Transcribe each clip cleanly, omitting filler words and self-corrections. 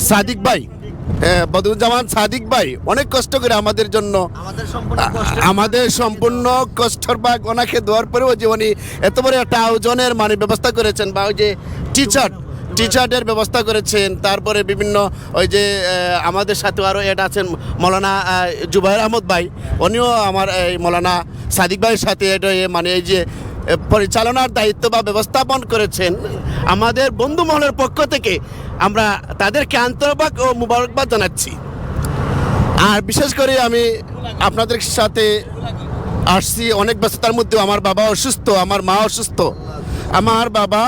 সাদিক ভাই, বদরুজ্জামান সাদিক ভাই অনেক কষ্ট করে আমাদের জন্য, আমাদের সম্পূর্ণ কষ্টর ভাগ ওনাকে দেওয়ার পরেও যে উনি এত বড় একটা আয়োজনের মানে ব্যবস্থা করেছেন, বা ওই যে টিচারদের ব্যবস্থা করেছেন, তারপরে বিভিন্ন ওই যে আমাদের সাথে আরও এটা আছেন মৌলানা জুবাইর আহমদ ভাই, উনিও আমার এই মৌলানা সাদিক ভাইয়ের সাথে এটা মানে এই যে পরিচালনার দায়িত্ব বা ব্যবস্থাপন করেছেন। আমাদের বন্ধু মহলের পক্ষ থেকে আমরা তাদেরকে আন্তরিক ও মুবারকবাদ জানাচ্ছি। আর বিশেষ করে আমি আপনাদের সাথে আসছি অনেক ব্যস্ততার মধ্যেও। আমার বাবা অসুস্থ, আমার মা অসুস্থ, আমার বাবা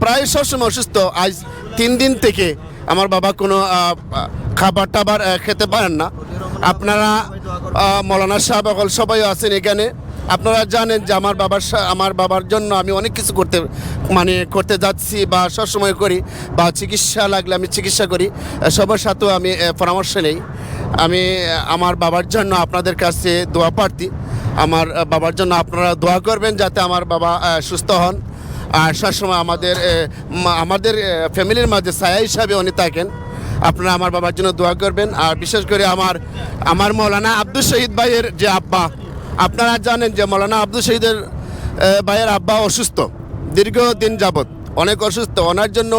প্রায় সবসময় অসুস্থ। আজ 3 দিন থেকে আমার বাবা কোনো খাবার টাবার খেতে পারেন না। আপনারা মৌলানা সাহেব সবাই আছেন এখানে, আপনারা জানেন যে আমার বাবার জন্য আমি অনেক কিছু করতে যাচ্ছি বা সবসময় করি, বা চিকিৎসা লাগলে আমি চিকিৎসা করি, সবার সাথেও আমি পরামর্শ নেই। আমি আমার বাবার জন্য আপনাদের কাছে দোয়া প্রার্থী। আমার বাবার জন্য আপনারা দোয়া করবেন যাতে আমার বাবা সুস্থ হন, আর সবসময় আমাদের ফ্যামিলির মাঝে ছায়া হিসাবে উনি থাকেন। আপনারা আমার বাবার জন্য দোয়া করবেন। আর বিশেষ করে আমার মৌলানা আব্দুল শহীদ ভাইয়ের যে আব্বা, আপনারা জানেন যে মৌলানা আব্দুল শহীদের ভাইয়ের আব্বা অসুস্থ, দীর্ঘদিন যাবৎ অনেক অসুস্থ। ওনার জন্য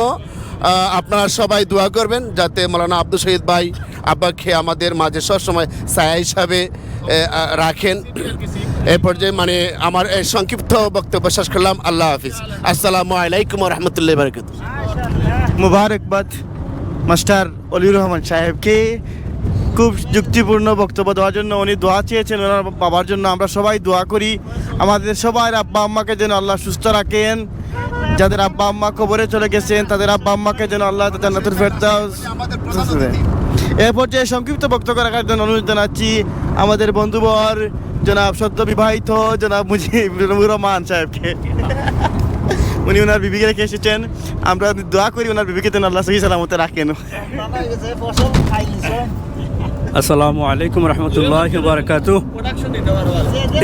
আপনারা সবাই দোয়া করবেন যাতে মৌলানা আব্দুল শহীদ ভাই আব্বাকে আমাদের মাঝে সবসময় ছায়া হিসাবে রাখেন। এই পর্যায়ে মানে আমার সংক্ষিপ্ত বক্তব্য শেষ করলাম। আল্লাহ হাফিজ। আসসালামু আলাইকুম ওয়া রাহমাতুল্লাহি ওয়া বারাকাতুহু। মুবারকবাদ মাস্টার অলিউর রহমান সাহেবকে খুব যুক্তিপূর্ণ বক্তব্য দেওয়ার জন্য। উনি দোয়া চেয়েছেন ওনার বাবার জন্য। আমরা সবাই দোয়া করি আমাদের সবার আব্বা আম্মাকে যেন আল্লাহ সুস্থ রাখেন। যাদের আব্বা আম্মা কবরে চলে গেছেন তাদের আব্বা আম্মাকে যেন আল্লাহ জান্নাতুল ফেরদাউস। এ পর্যায়ে সংক্ষিপ্ত বক্তব্য রাখার জন্য অনুরোধ জানাচ্ছি আমাদের বন্ধুবর জনাব সদ্য বিবাহিত জনাব মুজিবুর রহমান সাহেবকে। উনি ওনার বিবিকে রেখে এসেছেন। আমরা দোয়া করি ওনার বিবিকে যেন আল্লাহ সহি সালামতে রাখেন। আসসালামু আলাইকুম রহমতুল্লাহি ওয়া বারাকাতুহু।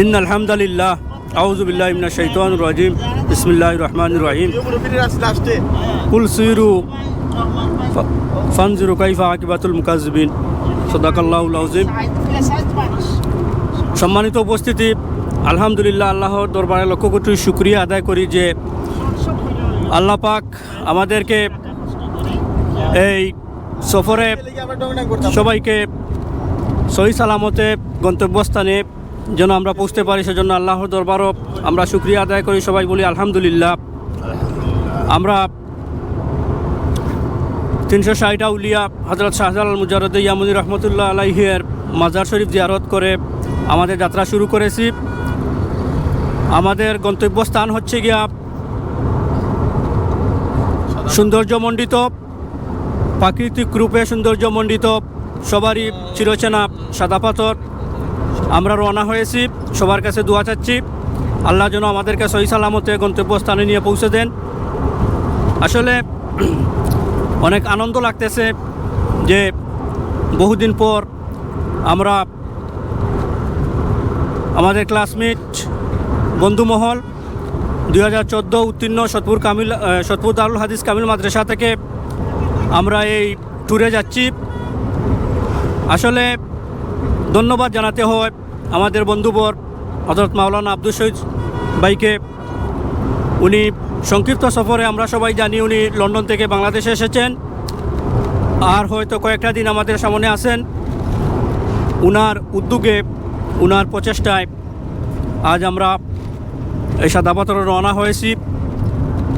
ইন্নাল হামদুলিল্লাহ আউযু বিল্লাহি মিনাশ শাইতানির রাজিম বিসমিল্লাহির রহমানির রহিম কুল সিরু ফানজুরু কাইফা আকিবাতুল মুকাজ্জিবিন সাদাকাল্লাহুল আযীম। সম্মানিত উপস্থিতি, আলহামদুলিল্লাহ আল্লাহর দরবারে লক্ষ কোটি শুকরিয়া আদায় করি যে আল্লাহ পাক আমাদেরকে এই সফরে সবাইকে সহি সালামতে গন্তব্যস্থানে যেন আমরা পৌঁছতে পারি, সেজন্য আল্লাহর দরবারও আমরা শুকরিয়া আদায় করি। সবাই বলি আলহামদুলিল্লাহ। আমরা 360 আউলিয়া হযরত শাহজালাল মুজাররদ ইয়ামুনি রহমতুল্লাহ আলাইহির মাজার শরীফ জিয়ারত করে আমাদের যাত্রা শুরু করেছি। আমাদের গন্তব্যস্থান হচ্ছে গিয়া সৌন্দর্যমণ্ডিত, প্রাকৃতিক রূপে সৌন্দর্যমণ্ডিত, সবারই চিরচেনা সাদা পাথর। আমরা রওনা হয়েছি, সবার কাছে দোয়া চাচ্ছি আল্লাহ যেন আমাদেরকে সহি সালামতে গন্তব্যস্থানে নিয়ে পৌঁছে দেন। আসলে অনেক আনন্দ লাগতেছে যে বহুদিন পর আমরা আমাদের ক্লাসমেট বন্ধুমহল 2014 উত্তীর্ণ সতপুর দারুল হাদিস কামিল মাদ্রাসা থেকে আমরা এই ট্যুরে যাচ্ছি। আসলে ধন্যবাদ জানাতে হয় আমাদের বন্ধুবর হযরত মাওলানা আব্দুল শহীদ ভাইকে। উনি সংক্ষিপ্ত সফরে, আমরা সবাই জানি উনি লন্ডন থেকে বাংলাদেশে এসেছেন, আর হয়তো কয়েকটা দিন আমাদের সামনে আছেন। উনার উদ্যোগে, উনার প্রচেষ্টায় আজ আমরা এই সাদা পাথরে রওনা হয়েছি।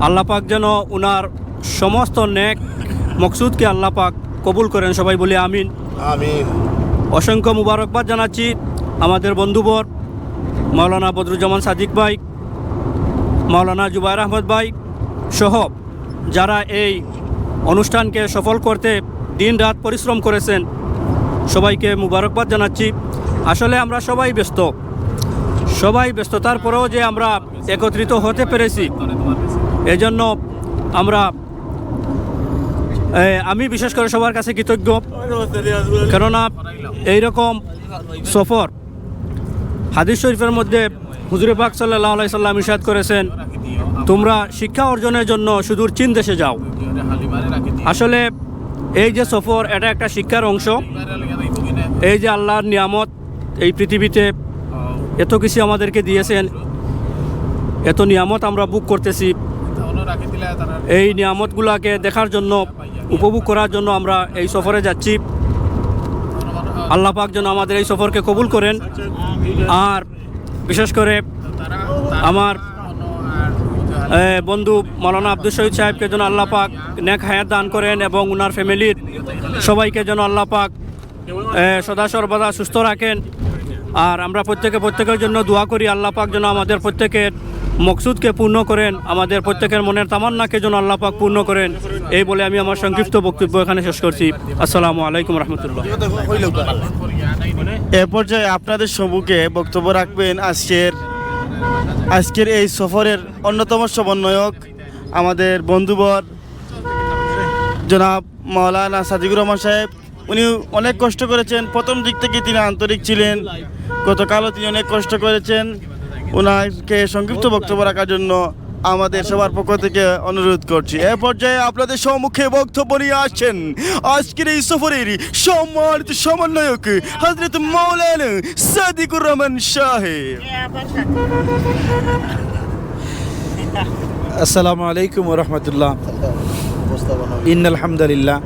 আল্লাহ পাক যেন উনার সমস্ত নেক মকসুদকে আল্লাহ পাক কবুল করেন। সবাই বলি আমিন আমিন। অসংখ্য মুবারকবাদ জানাচ্ছি আমাদের বন্ধুবর মাওলানা বদরুজ্জামান সাদিক ভাই, মাওলানা জুবাইর আহমদ ভাই সহ যারা এই অনুষ্ঠানকে সফল করতে দিন রাত পরিশ্রম করেছেন, সবাইকে মুবারকবাদ জানাচ্ছি। আসলে আমরা সবাই ব্যস্ততার পরেও যে আমরা একত্রিত হতে পেরেছি, এজন্য আমি বিশেষ করে সবার কাছে কৃতজ্ঞ। কেননা এইরকম সফর হাদিস শরীফের মধ্যে হুজুরে পাক সাল্লাল্লাহু আলাইহি সাল্লাম ইরশাদ করেছেন, তোমরা শিক্ষা অর্জনের জন্য সুদূর চীন দেশে যাও। আসলে এই যে সফর এটা একটা শিক্ষার অংশ। এই যে আল্লাহর নিয়ামত, এই পৃথিবীতে এত কিছু আমাদেরকে দিয়েছেন, এত নিয়ামত আমরা বুক করতেছি। এই নিয়ামতগুলোকে দেখার জন্য, উপভোগ করার জন্য আমরা এই সফরে যাচ্ছি। আল্লাহ পাক যেন আমাদের এই সফরকে কবুল করেন। আর বিশেষ করে আমার বন্ধু মাওলানা আব্দুল শহীদ সাহেবকে যেন আল্লাহ পাক নেক হায়াত দান করেন এবং ওনার ফ্যামিলির সবাইকে যেন আল্লাহ পাক সদা সর্বদা সুস্থ রাখেন। আর আমরা প্রত্যেকের জন্য দোয়া করি, আল্লাহ পাক যেন আমাদের প্রত্যেকের মকসুদকে পূর্ণ করেন, আমাদের প্রত্যেকের মনের তামান্নাকে যেন আল্লাহ পাক পূর্ণ করেন। এই বলে আমি আমার সংক্ষিপ্ত বক্তব্য এখানে শেষ করছি। আসসালামু আলাইকুম রহমতুল্লাহ। এ পর্যায়ে আপনাদের সম্মুখে বক্তব্য রাখবেন আজকের এই সফরের অন্যতম সমন্বয়ক আমাদের বন্ধুবর জনাব মাওলানা সাদিকুর রহমান সাহেব। উনি অনেক কষ্ট করেছেন, প্রথম দিক থেকে তিনি আন্তরিক ছিলেন, গতকালও তিনি অনেক কষ্ট করেছেন। ওনাকে সংক্ষিপ্ত বক্তব্য রাখার জন্য আমাদের সবার পক্ষ থেকে অনুরোধ করছি। এ পর্যায়ে আপনাদের সম্মুখে বক্তব্য নিয়ে আসছেন আজকের এই সফরের সম্মানিত সমন্বয়ক হযরত মাওলানা সাদিকুর রহমান সাহেব। আসসালামু আলাইকুম ওয়া রাহমাতুল্লাহ। ইন্নাল হামদুলিল্লাহ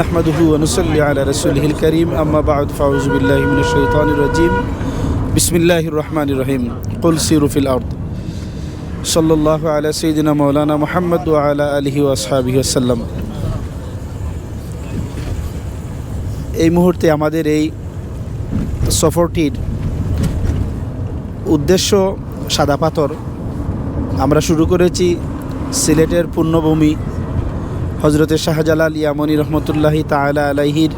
নাহমাদুহু ওয়া নুসাল্লি আলা রাসূলিহিল কারীম, আম্মা বা'দ, ফাউযু বিল্লাহি মিনাশ শাইতানির রাজীম। বিসমিল্লাহির রহমানির রহিম। কুল সিরু ফিল আরদ। সাল্লাল্লাহু আলা সাইয়্যিদিনা মাওলানা মুহাম্মদ ওয়া আলা আলিহি ওয়া আসহাবিহি ওয়াসাল্লাম। এই মুহূর্তে আমাদের এই সফরটির উদ্দেশ্য সাদা পাথর। আমরা শুরু করেছি সিলেটের পুণ্যভূমি হজরতে শাহজালাল ইয়ামনি রহমতুল্লাহি তাআলা আলাইহির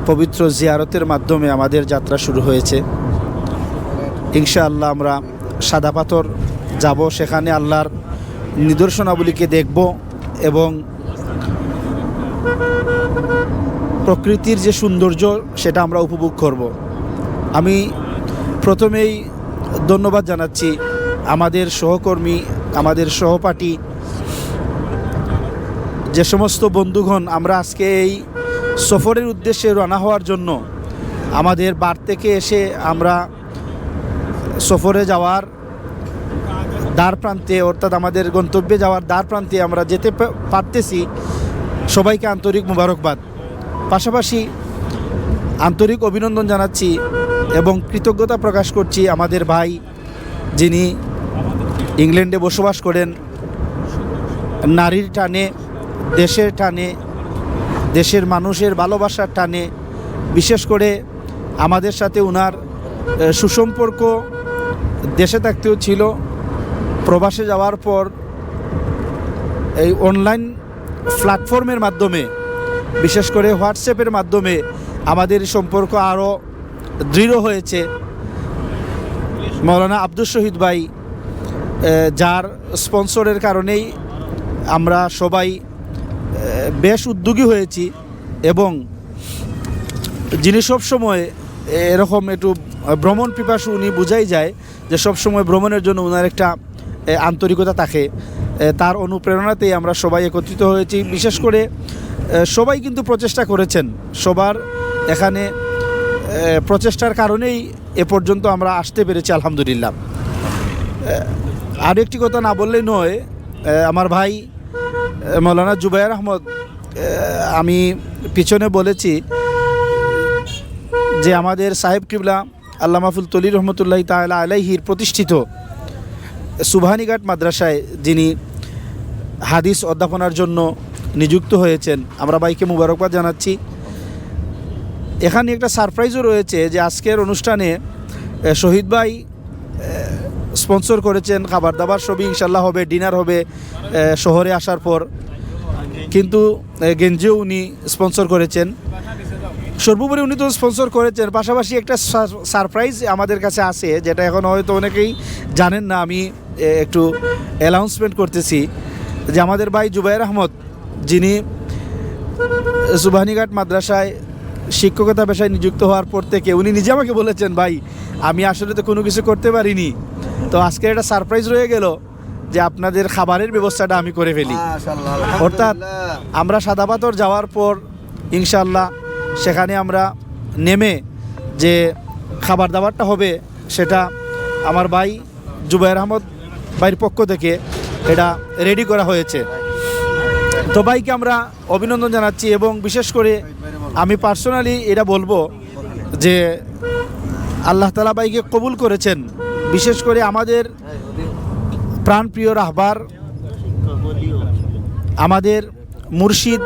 পবিত্র জিয়ারতের মাধ্যমে আমাদের যাত্রা শুরু হয়েছে। ইনশাআল্লাহ আমরা সাদা পাথর যাব, সেখানে আল্লাহর নিদর্শনাবলীকে দেখব এবং প্রকৃতির যে সৌন্দর্য সেটা আমরা উপভোগ করব। আমি প্রথমেই ধন্যবাদ জানাচ্ছি আমাদের সহকর্মী, আমাদের সহপাঠী, যে সমস্ত বন্ধুগণ আমরা আজকে এই সফরের উদ্দেশ্যে রওনা হওয়ার জন্য আমাদের বাড়ি থেকে এসে আমরা সফরে যাওয়ার দ্বার প্রান্তে, অর্থাৎ আমাদের গন্তব্যে যাওয়ার দ্বার প্রান্তে আমরা যেতে পারতেছি, সবাইকে আন্তরিক মোবারকবাদ। পাশাপাশি আন্তরিক অভিনন্দন জানাচ্ছি এবং কৃতজ্ঞতা প্রকাশ করছি আমাদের ভাই যিনি ইংল্যান্ডে বসবাস করেন, নারীর টানে, দেশের টানে, দেশের মানুষের ভালোবাসার টানে, বিশেষ করে আমাদের সাথে উনার সুসম্পর্ক দেশে থাকতেও ছিল, প্রবাসে যাওয়ার পর এই অনলাইন প্ল্যাটফর্মের মাধ্যমে, বিশেষ করে হোয়াটসঅ্যাপের মাধ্যমে আমাদের সম্পর্ক আরও দৃঢ় হয়েছে। মাওলানা আব্দুল শহীদ ভাই, যার স্পন্সরের কারণেই আমরা সবাই বেশ উদ্যোগী হয়েছি এবং যিনি সবসময় এরকম একটু ভ্রমণ পিপাসু, উনি বোঝাই যায় যে সবসময় ভ্রমণের জন্য ওনার একটা আন্তরিকতা থাকে। তার অনুপ্রেরণাতেই আমরা সবাই একত্রিত হয়েছি। বিশেষ করে সবাই কিন্তু প্রচেষ্টা করেছেন, সবার এখানে প্রচেষ্টার কারণেই এ পর্যন্ত আমরা আসতে পেরেছি আলহামদুলিল্লাহ। আর একটি কথা না বললেই নয়, আমার ভাই মাওলানা জুবায়ের আহমদ, আমি পিছনে বলেছি যে আমাদের সাহেব কিবলা আল্লামা ফুলতলি রহমতুল্লাহি তাআলা আলাইহির প্রতিষ্ঠিত সুবহানীঘাট মাদ্রাসায় যিনি হাদিস অধ্যাপনার জন্য নিযুক্ত হয়েছেন, আমরা ভাইকে মুবারকবাদ জানাচ্ছি। এখানে একটা সারপ্রাইজও রয়েছে যে আজকের অনুষ্ঠানে শহীদ ভাই স্পন্সর করেছেন, খাবার দাবার সবই ইনশাল্লাহ হবে, ডিনার হবে শহরে আসার পর, কিন্তু গেঞ্জিও উনি স্পন্সর করেছেন। সর্বোপরি উনি তো স্পন্সর করেছেন, পাশাপাশি একটা সারপ্রাইজ আমাদের কাছে আছে, যেটা এখন হয়তো অনেকেই জানেন না, আমি একটু অ্যানাউন্সমেন্ট করতেছি যে আমাদের ভাই জুবায়ের আহমদ, যিনি সুবহানীঘাট মাদ্রাসায় শিক্ষকতা পেশায় নিযুক্ত হওয়ার পর থেকে উনি নিজে আমাকে বলেছেন, ভাই আমি আসলে তো কোনো কিছু করতে পারিনি, তো আজকে একটা সারপ্রাইজ রয়ে গেল যে আপনাদের খাবারের ব্যবস্থাটা আমি করে ফেলি। অর্থাৎ আমরা সাদাপাথর যাওয়ার পর ইনশাআল্লাহ সেখানে আমরা নেমে যে খাবার দাবারটা হবে সেটা আমার ভাই জুবাইর আহমদ ভাইয়ের পক্ষ থেকে এটা রেডি করা হয়েছে। তো ভাইকে আমরা অভিনন্দন জানাচ্ছি এবং বিশেষ করে আমি পার্সোনালি এটা বলবো যে আল্লাহ তাআলা ভাইকে কবুল করেছেন। বিশেষ করে আমাদের প্রাণপ্রিয় রাহবার, আমাদের মুর্শিদ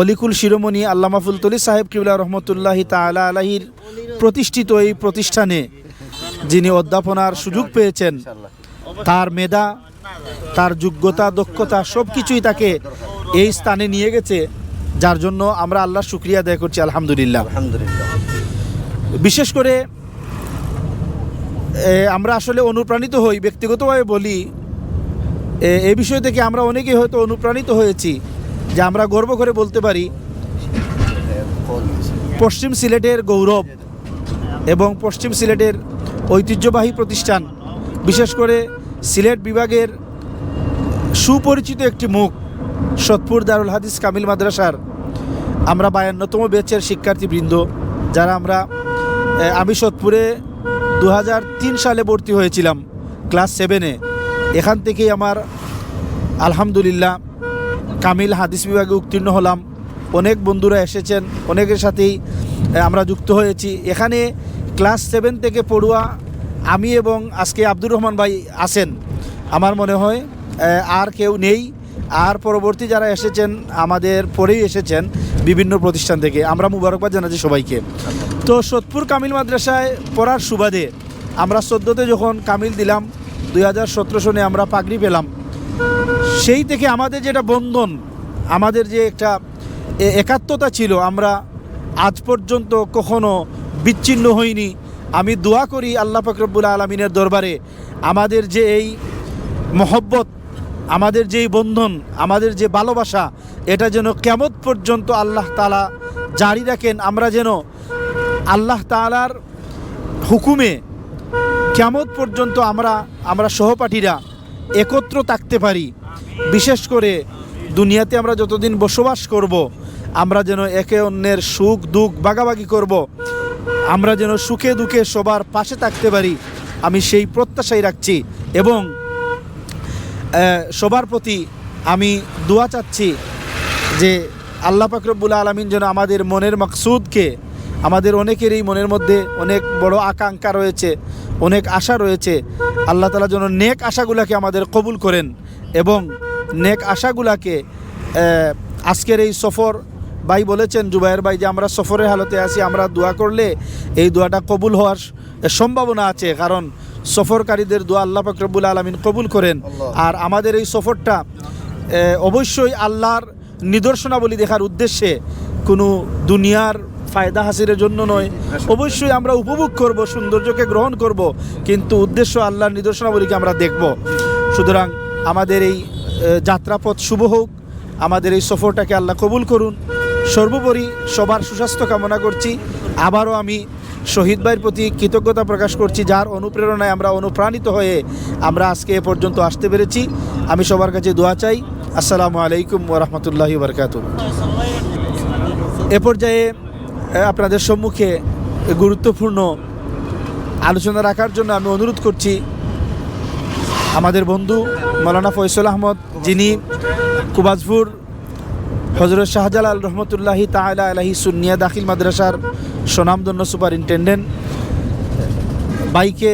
অলিকুল শিরোমণি আল্লামা ফুলতলি সাহেব কিবলা রহমতুল্লাহি তাআলা আলাইহির প্রতিষ্ঠিত এই প্রতিষ্ঠানে যিনি অধ্যাপনার সুযোগ পেয়েছেন, তার মেধা, তার যোগ্যতা, দক্ষতা সব কিছুই তাকে এই স্থানে নিয়ে গেছে, যার জন্য আমরা আল্লাহর শুকরিয়া আদায় করছি আলহামদুলিল্লাহ। বিশেষ করে আমরা আসলে অনুপ্রাণিত হই, ব্যক্তিগতভাবে বলি, এই বিষয় থেকে আমরা অনেকেই হয়তো অনুপ্রাণিত হয়েছি যে আমরা গর্ব করে বলতে পারি পশ্চিম সিলেটের গৌরব এবং পশ্চিম সিলেটের ঐতিহ্যবাহী প্রতিষ্ঠান, বিশেষ করে সিলেট বিভাগের সুপরিচিত একটি মুখ সতপুর দারুল হাদিস কামিল মাদ্রাসার আমরা 52তম ব্যাচের শিক্ষার্থীবৃন্দ, যারা আমি সতপুরে 2003 সালে ভর্তি হয়েছিলাম ক্লাস 7-এ। এখান থেকেই আমার আলহামদুলিল্লাহ কামিল হাদিস বিভাগে উত্তীর্ণ হলাম। অনেক বন্ধুরা এসেছেন, অনেকের সাথেই আমরা যুক্ত হয়েছি। এখানে ক্লাস 7 থেকে পড়ুয়া আমি এবং আজকে আব্দুর রহমান ভাই আছেন, আমার মনে হয় আর কেউ নেই। আর পরবর্তী যারা এসেছেন আমাদের পরেই এসেছেন বিভিন্ন প্রতিষ্ঠান থেকে, আমরা মুবারকবাদ জানাচ্ছি সবাইকে। তো সতপুর কামিল মাদ্রাসায় পড়ার সুবাদে আমরা 14তে যখন কামিল দিলাম, 2017 সনে আমরা পাগড়ি পেলাম। সেই থেকে আমাদের যেটা বন্ধন, আমাদের যে একটা একাত্মতা ছিল, আমরা আজ পর্যন্ত কখনো বিচ্ছিন্ন হইনি। আমি দোয়া করি আল্লাহ পাক রব্বুল আলামিনের দরবারে আমাদের যে এই মহব্বত, আমাদের যেই বন্ধন, আমাদের যে ভালোবাসা, এটা যেন কিয়ামত পর্যন্ত আল্লাহ তাআলা জারি রাখেন। আমরা যেন আল্লাহ তাআলার হুকুমে কিয়ামত পর্যন্ত আমরা সহপাঠীরা একত্র থাকতে পারি। বিশেষ করে দুনিয়াতে আমরা যতদিন বসবাস করব, আমরা যেন একে অন্যের সুখ দুঃখ ভাগাভাগি করব, আমরা যেন সুখে দুঃখে সবার পাশে থাকতে পারি, আমি সেই প্রত্যাশাই রাখছি। এবং সবার প্রতি আমি দোয়া চাচ্ছি যে আল্লাহ পাক রব্বুল আলামিন যেন আমাদের মনের মাকসুদকে, আমাদের অনেকেরই মনের মধ্যে অনেক বড় আকাঙ্ক্ষা রয়েছে, অনেক আশা রয়েছে, আল্লাহ তাআলা যেন নেক আশাগুলাকে আমাদের কবুল করেন এবং নেক আশাগুলাকে আজকের এই সফর, ভাই বলেছেন জুবাইর ভাই যে আমরা সফরের হালতে আছি, আমরা দোয়া করলে এই দোয়াটা কবুল হওয়ার সম্ভাবনা আছে, কারণ সফরকারীদের দোয়া আল্লাহ পাক রব্বুল আলামিন কবুল করেন। আর আমাদের এই সফরটা অবশ্যই আল্লাহর নিদর্শনাবলী দেখার উদ্দেশ্যে, কোনো দুনিয়ার ফায়দা হাসিলের জন্য নয়। অবশ্যই আমরা উপভোগ করব, সৌন্দর্যকে গ্রহণ করব, কিন্তু উদ্দেশ্য আল্লাহর নিদর্শনাবলীকে আমরা দেখব। সুতরাং আমাদের এই যাত্রাপথ শুভ হোক, আমাদের এই সফরটাকে আল্লাহ কবুল করুন। সর্বোপরি সবার সুস্বাস্থ্য কামনা করছি। আবারও আমি শহীদ ভাইয়ের প্রতি কৃতজ্ঞতা প্রকাশ করছি, যার অনুপ্রেরণায় আমরা অনুপ্রাণিত হয়ে আমরা আজকে এ পর্যন্ত আসতে পেরেছি। আমি সবার কাছে দোয়া চাই। আসসালামু আলাইকুম ওয়া রাহমাতুল্লাহি ওয়া বারাকাতুহু। এ পর্যায়ে আপনাদের সম্মুখে গুরুত্বপূর্ণ আলোচনা রাখার জন্য আমি অনুরোধ করছি আমাদের বন্ধু মাওলানা ফয়সাল আহমদ, যিনি কুবাজপুর হযরত শাহজালাল রহমতুল্লাহি তাআলা আলাইহি সুন্নিয়া দাখিল মাদ্রাসার স্বনামধন্য সুপারিনটেন্ডেন্ট, ভাইকে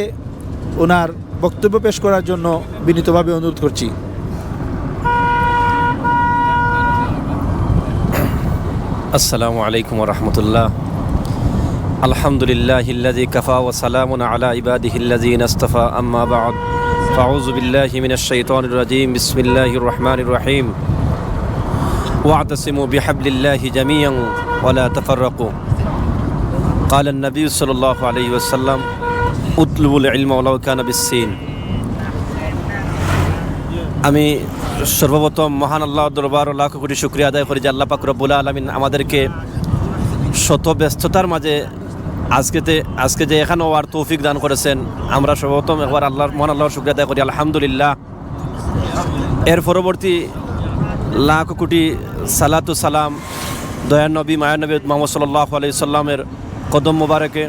ওনার বক্তব্য পেশ করার জন্য বিনীতভাবে অনুরোধ করছি। আসসালামু আলাইকুম ওয়া রাহমাতুল্লাহ। আলহামদুলিল্লাহিল্লাযী কাফা ওয়া সালামুন আলা ইবাদিহিল্লাযীনা ইসতাফা, আম্মা বা'দ। ফাউযু বিল্লাহি মিনাশ শাইতানির রাজীম। বিসমিল্লাহির রহমানির রহিম। ওয়া'তাসিমু বিহাবলিল্লাহি জামিআন ওয়া লা তাফাররাকু। قال النبي صلى الله عليه وسلم اطلبوا العلم ولو كان بالسين। আমি সর্বপ্রথম মহান আল্লাহর দরবার লাখ কোটি শুকরিয়া আদায় করি যে আল্লাহ পাক রব্বুল আলামিন আমাদেরকে শত ব্যস্ততার মাঝে আজকে যে এখানে আর তৌফিক দান করেছেন, আমরা সর্বপ্রথম একবার আল্লাহর শুকরিয়া আদায় করি, আলহামদুলিল্লাহ। এর পরবর্তী লাখ কোটি সালাতু সালাম দয়ার নবী মায়ার নবী মুহাম্মদ সাল্লাল্লাহু আলাইহি সাল্লামের কদম মোবারকে।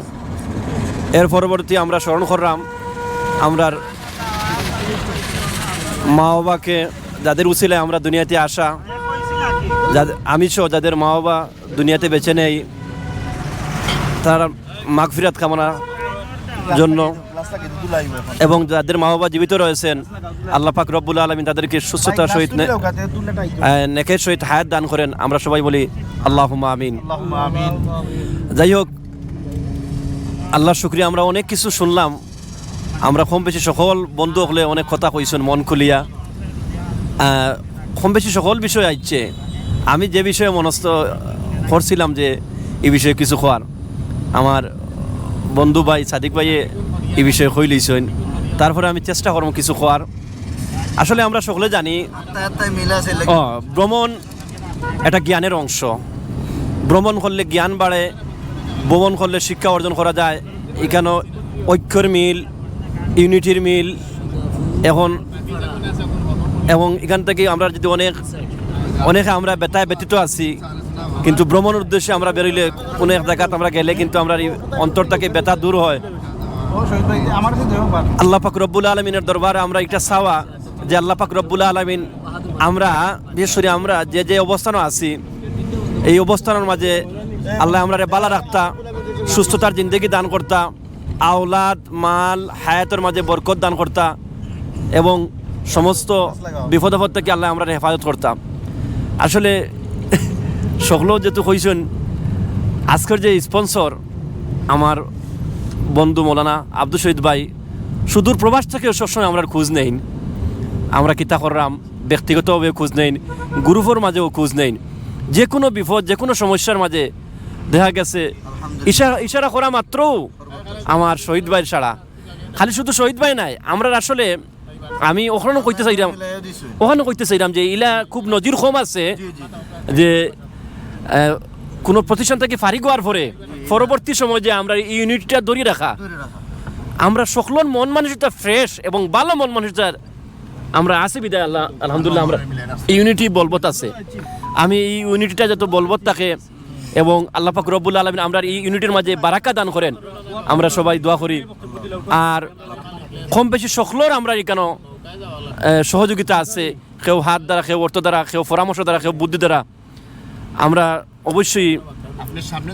এর পরবর্তী আমরা স্মরণ করলাম আমরার মা বাবাকে, যাদের উসিলায় আমরা দুনিয়াতে আসা, আমি সহ যাদের মা বাবা দুনিয়াতে বেঁচে নেই, তার মাগফিরাত কামনার জন্য, এবং যাদের মা বাবা জীবিত রয়েছেন আল্লাহ পাক রব্বুল আলামিন তাদেরকে সুস্থতার সহিত নেকের সহিত হায়াত দান করেন। আমরা সবাই বলি আল্লাহুম্মা আমিন। যাই হোক, আল্লাহর শুকরিয়া। আমরা অনেক কিছু শুনলাম, আমরা কম বেশি সকল বন্ধু হলে অনেক কথা কইছেন মন খুলিয়া, কম বেশি সকল বিষয় আইছে। আমি যে বিষয়ে মনস্থ করছিলাম যে এই বিষয়ে কিছু খোয়ার, আমার বন্ধু ভাই সাদিক ভাইয়ে এই বিষয়ে কই লইছেন, তারপরে আমি চেষ্টা করব কিছু খোয়ার। আসলে আমরা সকলে জানি ভ্রমণ একটা জ্ঞানের অংশ। ভ্রমণ করলে জ্ঞান বাড়ে, ভ্রমণ করলে শিক্ষা অর্জন করা যায়। এখানে ঐক্যর মিল, ইউনিটির মিল, এবং এখান থেকে আমরা যদি অনেকে আমরা বেতায় ব্যতীত আছি, কিন্তু ভ্রমণের উদ্দেশ্যে আমরা বেরোইলে কোনো এক জায়গাতে আমরা গেলে কিন্তু আমরা অন্তর থেকে বেতা দূর হয়। আল্লাহ পাক রব্বুল আলমিনের দরবারে আমরা এটা চাওয়া যে আল্লাহ পাক রব্বুল আলমিন আমরা বিশেষ করে আমরা যে অবস্থানে আছি, এই অবস্থানের মাঝে আল্লাহ আমরা বালা রাখতা, সুস্থতার জিন্দগি দান করতা, আওলাদ মাল হায়াতের মাঝে বরকত দান করতা, এবং সমস্ত বিপদ আপদ থেকে আল্লাহ আমরা হেফাজত করতাম। আসলে সকলেও যেহেতু কইছেন, আজকের যে স্পন্সর আমার বন্ধু মৌলানা আব্দুল শহীদ ভাই, সুদূর প্রবাস থেকে সবসময় আমরা খোঁজ নেই। আমরা কিতা করলাম ব্যক্তিগতভাবে খোঁজ নেই, গ্রুপের মাঝেও খোঁজ নেই। যে কোনো বিপদ, যে কোনো সমস্যার মাঝে দেখা গেছে ইশারা করা মাত্রও আমার শহীদ ভাইয়ের ছাড়া, খালি শুধু শহীদ ভাই নাই, আমরা আসলে আমি ওখানেও কইতে চাইলাম যে ইলা খুব নজির কম আছে যে কোনো প্রতিষ্ঠান থেকে ফারিক হওয়ার পরে পরবর্তী সময় যে আমরা এই ইউনিটটা ধরে রাখা, আমরা সকলের মন মানসিকতা ফ্রেশ এবং ভালো মন মানসিকতার আমরা আছি বিদায় আল্লাহ আলহামদুলিল্লাহ আমরা ইউনিটি বলবৎ আছে। আমি এই ইউনিটিটা যত বলবৎ থাকে এবং আল্লাহ পাক রব্বুল আলামিন আমরা এই ইউনিটির মাঝে বারাকা দান করেন, আমরা সবাই দোয়া করি। আর কম বেশি সকলের আমরা এখানে সহযোগিতা আছে, কেউ হাত দ্বারা, কেউ অর্থ দ্বারা, কেউ পরামর্শ দ্বারা, কেউ বুদ্ধি দ্বারা। আমরা অবশ্যই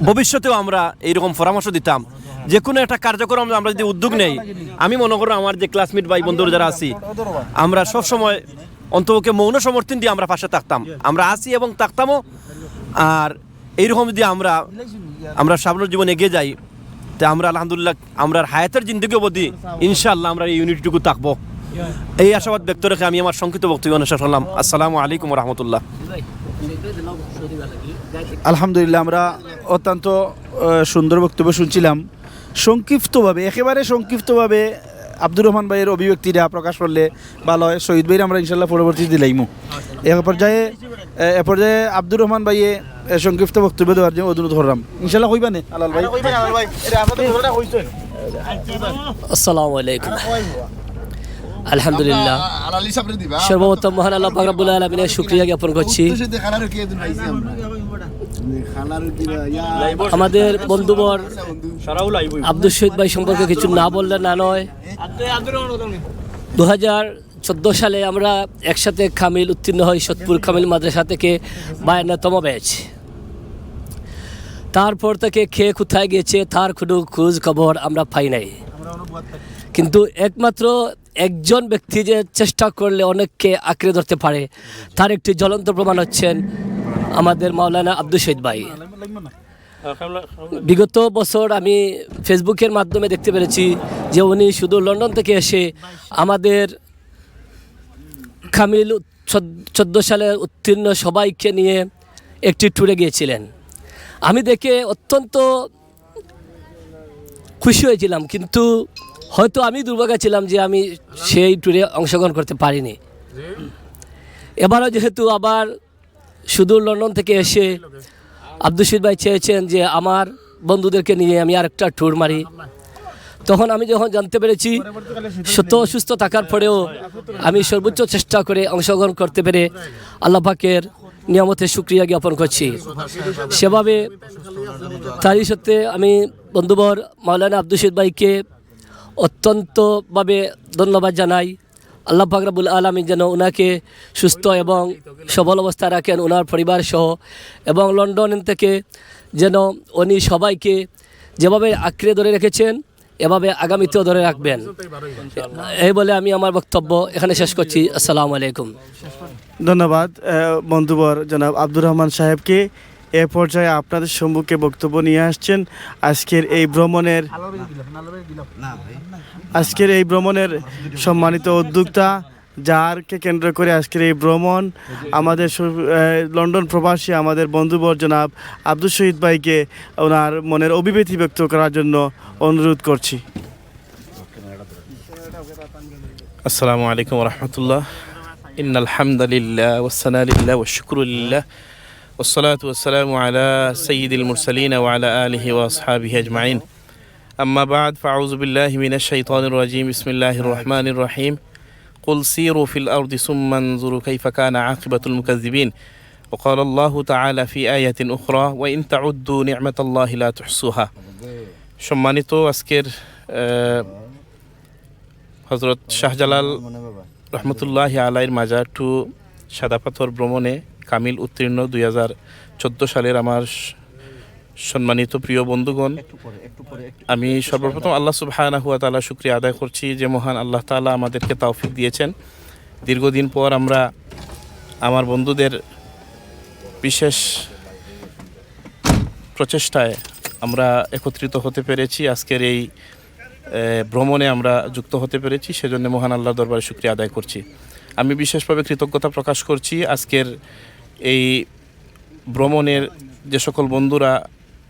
ভবিষ্যতেও আমরা এইরকম পরামর্শ দিতাম। যে কোনো একটা কার্যক্রম আমরা যদি উদ্যোগ নেই, আমি মনে করো আমার যে ক্লাসমেট ভাই বন্ধুরা যারা আছি, আমরা সবসময় অন্তপক্ষে মৌন সমর্থন দিয়ে আমরা পাশে থাকতাম, আমরা আছি এবং থাকতামও। আর এইরকম যদি আমরা সামনের জীবনে এগিয়ে যাই, তো আমরা আলহামদুলিল্লাহ আমরা হায়াতের জিন্দগি অবধি ইনশাআল্লাহ আমরা এই ইউনিটটুকু থাকবো। এই আশাবাদ ব্যক্ত রেখে আমি আমার সংক্ষিপ্ত বক্তব্য শেষ করলাম। আসসালামু আলাইকুম রহমতুল্লাহ। আলহামদুলিল্লাহ, আমরা অত্যন্ত সুন্দর বক্তব্য শুনছিলাম। সংক্ষিপ্তভাবে, একেবারে সংক্ষিপ্তভাবে আব্দুর রহমান ভাইয়ের অভিব্যক্তিটা প্রকাশ করলে ভালো হয়। শহীদ ভাইয়ের আমরা ইনশাল্লাহ পরবর্তী দিলাইমু। এ পর্যায়ে আব্দুর রহমান ভাইয়ে সংক্ষিপ্ত বক্তব্য দেওয়ার জন্য অনুরোধ করলাম। ইনশাল্লাহ কইবা নে আলাল ভাই? আসসালামু আলাইকুম। আলহামদুলিল্লাহ, সর্বপ্রথম মহান আল্লাহ পাক রব্বুল আলামিনের শুকরিয়া জ্ঞাপন করছি। আমাদের বন্ধুবর আব্দুল শহীদ ভাই সম্পর্কে কিছু না বললে না নয়। 2014 সালে আমরা একসাথে কামিল উত্তীর্ণ হই সতপুর কামিল মাদ্রাসা থেকে 52তম ব্যাচ। তারপর থেকে খেয়ে কোথায় গিয়েছে তার কোনো খোঁজ খবর আমরা পাই নাই। কিন্তু একমাত্র একজন ব্যক্তি যে চেষ্টা করলে অনেককে আঁকড়ে ধরতে পারে, তার একটি জ্বলন্ত প্রমাণ হচ্ছেন আমাদের মাওলানা আব্দুল শহীদ ভাই। বিগত বছর আমি ফেসবুকের মাধ্যমে দেখতে পেরেছি যে উনি শুধু লন্ডন থেকে এসে আমাদের কামিল 14 সালে উত্তীর্ণ সবাইকে নিয়ে একটি ট্যুরে গিয়েছিলেন। আমি দেখে অত্যন্ত খুশি হয়েছিলাম, কিন্তু হয়তো আমি দুর্ভাগ্য ছিলাম যে আমি সেই ট্যুরে অংশগ্রহণ করতে পারিনি। এবারও যেহেতু আবার শুধু লন্ডন থেকে এসে আব্দুল শহীদ ভাই চেয়েছেন যে আমার বন্ধুদেরকে নিয়ে আমি আরেকটা ট্যুর মারি। তখন আমি যখন জানতে পেরেছি শত অসুস্থ থাকার পরেও আমি সর্বোচ্চ চেষ্টা করে অংশগ্রহণ করতে পেরে আল্লাহ পাকের নিয়ামতের শুকরিয়া জ্ঞাপন করছি। সেভাবে তারই সত্ত্বে আমি বন্ধুবর মাওলানা আব্দুল শহীদ ভাইকে অত্যন্তভাবে ধন্যবাদ জানাই। আল্লাহ পাক রব্বুল আলামিন যেন ওনাকে সুস্থ এবং সবল অবস্থায় রাখেন, ওনার পরিবার সহ, এবং লন্ডন থেকে যেন উনি সবাইকে যেভাবে আঁকড়ে ধরে রেখেছেন এভাবে আগামীতেও ধরে রাখবেন। এই বলে আমি আমার বক্তব্য এখানে শেষ করছি। আসসালামু আলাইকুম। ধন্যবাদ বন্ধুবর জনাব আব্দুর রহমান সাহেবকে। এ পর্যায়ে আপনাদের সম্মুখে বক্তব্য নিয়ে আসছেন আজকের এই ভ্রমণের সম্মানিত উদ্যোক্তা, যারকে কেন্দ্র করে আজকের এই ভ্রমণ, আমাদের লন্ডন প্রবাসী আমাদের বন্ধুবর জনাব আব্দুল শহীদ ভাইকে ওনার মনের অভিব্যক্তি ব্যক্ত করার জন্য অনুরোধ করছি। আসসালামু আলাইকুম রহমতুল্লাহ। ইন্নাল হামদুলিল্লাহ ওয়াসসানা লিল্লাহ ওয়াশকুরুলিল্লাহ ওয়াসসালাতু ওয়াসসালামু আলা সাইয়্যিদিল মুরসালিন ওয়া আলা আলিহি ওয়া আসহাবিহি আজমাইন। আম্মা বা'দ, ফাআউযু বিল্লাহি মিনাশ শাইতানির রাজীম। বিসমিল্লাহির রহমানির রহিম। কুল সিরু ফিল আরদি সুম্মা আনজুরু কাইফা কানা আকিবাতুল মুকাজ্জিবিন। ওয়া ক্বালা আল্লাহু তাআলা ফি আয়াতিন উখরা ওয়া ইন তাউদ্দু নি'মাতাল্লাহি লা তুহসুহা। সম্মানিত আজকের হযরত শাহজালাল রহমতুল্লাহি আলাইহির মাজার টু সাদা পাথর ভ্রমণে কামিল উত্তীর্ণ 2014 সালের আমার সম্মানিত প্রিয় বন্ধুগণ, আমি সর্বপ্রথম আল্লাহ সুবহানাহু ওয়া তাআলা শুকরিয়া আদায় করছি যে মহান আল্লাহ তাআলা আমাদেরকে তৌফিক দিয়েছেন। দীর্ঘদিন পর আমরা আমার বন্ধুদের বিশেষ প্রচেষ্টায় আমরা একত্রিত হতে পেরেছি, আজকের এই ভ্রমণে আমরা যুক্ত হতে পেরেছি, সেজন্য মহান আল্লাহর দরবারে শুকরিয়া আদায় করছি। আমি বিশেষভাবে কৃতজ্ঞতা প্রকাশ করছি আজকের এই ভ্রমণের যে সকল বন্ধুরা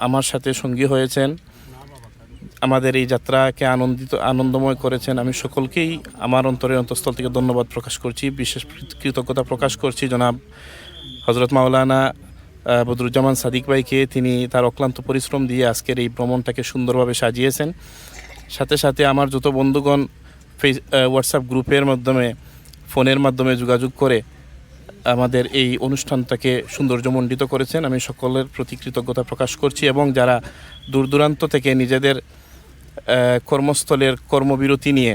আমার সাথে সঙ্গী হয়েছেন, আমাদের এই যাত্রাকে আনন্দময় করেছেন। আমি সকলকেই আমার অন্তরের অন্তঃস্থল থেকে ধন্যবাদ প্রকাশ করছি। বিশেষ কৃতজ্ঞতা প্রকাশ করছি জনাব হজরত মাওলানা বদরুজ্জামান সাদিক ভাইকে। তিনি তার অক্লান্ত পরিশ্রম দিয়ে আজকের এই ভ্রমণটাকে সুন্দরভাবে সাজিয়েছেন। সাথে সাথে আমার যত বন্ধুগণ হোয়াটসঅ্যাপ গ্রুপের মাধ্যমে, ফোনের মাধ্যমে যোগাযোগ করে আমাদের এই অনুষ্ঠানটাকে সৌন্দর্যমণ্ডিত করেছেন, আমি সকলের প্রতি কৃতজ্ঞতা প্রকাশ করছি। এবং যারা দূর দূরান্ত থেকে নিজেদের কর্মস্থলের কর্মবিরতি নিয়ে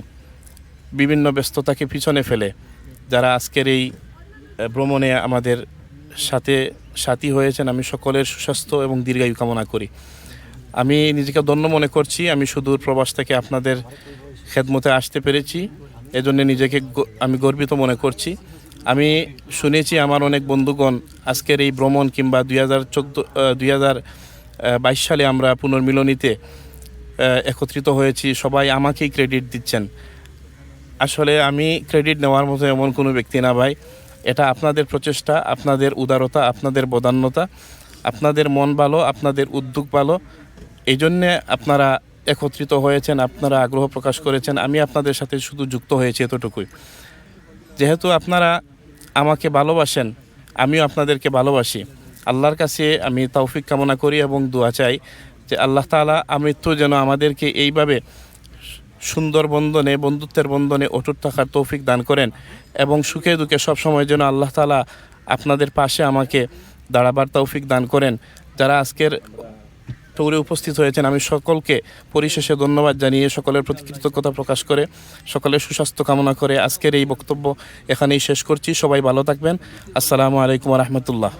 বিভিন্ন ব্যস্ততাকে পিছনে ফেলে যারা আজকের এই ভ্রমণে আমাদের সাথে সাথী হয়েছেন, আমি সকলের সুস্বাস্থ্য এবং দীর্ঘায়ু কামনা করি। আমি নিজেকে ধন্য মনে করছি, আমি সুদূর প্রবাস থেকে আপনাদের খেদমতে আসতে পেরেছি, এজন্য নিজেকে আমি গর্বিত মনে করছি। আমি শুনেছি আমার অনেক বন্ধুগণ আজকের এই ভ্রমণ কিংবা 2022 সালে আমরা পুনর্মিলনীতে একত্রিত হয়েছি, সবাই আমাকেই ক্রেডিট দিচ্ছেন। আসলে আমি ক্রেডিট নেওয়ার মতো এমন কোনো ব্যক্তি না ভাই, এটা আপনাদের প্রচেষ্টা, আপনাদের উদারতা, আপনাদের বদান্যতা, আপনাদের মন ভালো, আপনাদের উদ্যোগ ভালো, এই জন্যে আপনারা একত্রিত হয়েছেন, আপনারা আগ্রহ প্রকাশ করেছেন। আমি আপনাদের সাথে শুধু যুক্ত হয়েছি এতটুকুই। যেহেতু আপনারা আমাকে ভালোবাসেন, আমিও আপনাদেরকে ভালোবাসি। আল্লাহর কাছে আমি তৌফিক কামনা করি এবং দোয়া চাই যে আল্লাহ তাআলা আমৃত্যু যেন আমাদেরকে এইভাবে সুন্দর বন্ধনে, বন্ধুত্বের বন্ধনে অটুট থাকার তৌফিক দান করেন এবং সুখে দুঃখে সবসময় যেন আল্লাহ তাআলা আপনাদের পাশে আমাকে দাঁড়াবার তৌফিক দান করেন। যারা আজকের ট্যুরে উপস্থিত হয়েছেন আমি সকলকে পরিশেষে ধন্যবাদ জানিয়ে সকলের প্রতি কৃতজ্ঞতা প্রকাশ করে সকলের সুস্বাস্থ্য কামনা করে আজকের এই বক্তব্য এখানেই শেষ করছি। সবাই ভালো থাকবেন। আসসালামু আলাইকুম ওয়া রাহমাতুল্লাহ।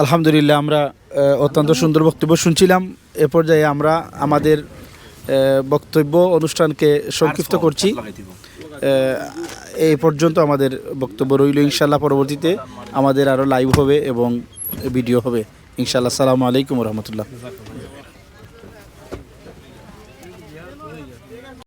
আলহামদুলিল্লাহ, আমরা অত্যন্ত সুন্দর বক্তব্য শুনছিলাম। এ পর্যায়ে আমরা আমাদের বক্তব্য অনুষ্ঠানকে সংক্ষিপ্ত করছি। এই পর্যন্ত আমাদের বক্তব্য রইল। ইনশাআল্লাহ পরবর্তীতে আমাদের আরও লাইভ হবে এবং ভিডিও হবে ইনশাআল্লাহ। আসসালামু আলাইকুম ওয়া রাহমাতুল্লাহ।